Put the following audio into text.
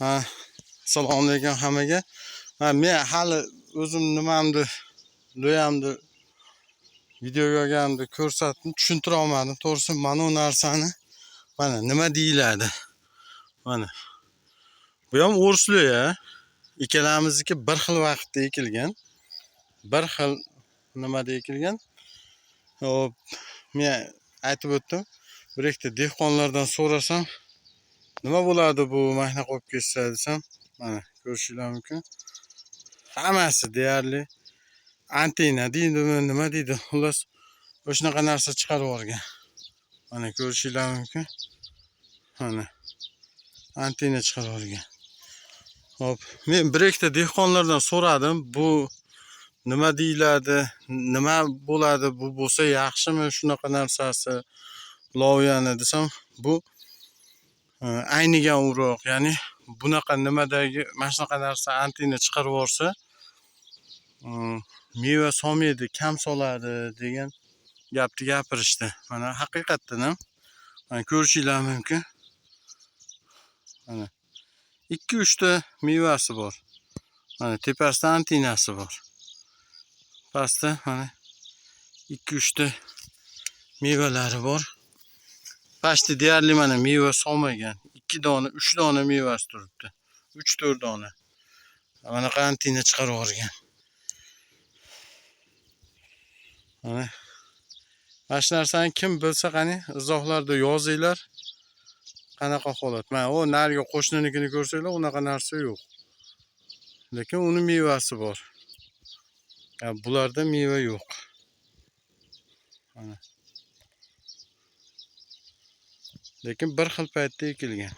Ha, assalomu alaykum hammaga. Ha, men hali o'zim nimamni, lo'yamni videoga olganimda ko'rsatdim, tushuntira olmadim. To'g'risi, mana bu narsani mana nima deyiladi? Mana bu ham o'ris lo'ya. Ikkalamizniki bir xil vaqtda ekilgan. Bir xil nimada ekilgan. Hop, men aytib o'tdim. Bir ikkita dehqonlardan so'rasam, nima bo'ladi bu mahna qo'yib ketsa desam, mana ko'rishingiz mumkin. Hammasi deyarli antena deydimi, nima deydi, xullas o'shanaqa narsa chiqarib yuborgan. Mana ko'rishingiz mumkin. Mana antena chiqarib yuborgan. Hop, men bir ikkita dehqonlardan so'radim, bu nima deyiladi, nima bo'ladi, bu bo'lsa yaxshimi shunaqa narsasi lovyani desam, bu aynigan urug', ya'ni bunaqa nimadagi mana shunaqa narsa antena chiqarib yuborsa, meva solmaydi, kam soladi degan gapni gapirishdi. Mana haqiqatdan ham mana ko'rishingiz mumkin. Mana 2-3 ta mevasi bor. Mana tepasida antenasi bor. Pastda mana 2-3 ta mevalari bor. Pastda deyarli mana meva solmagan. 2 dona, 3 dona mevasi turibdi. 3-4 dona. Mana antena chiqarib yuborgan. Mana shu narsani kim bilsa qani izohlarda yozinglar. Qanaqa holat? Mana o narigi qo'shninikini ko'rsanglar, unaqa narsa yo'q. Lekin uni mevasi bor. Bularda meva yo'q. Mana. Lekin bir xil paytda ekilgan.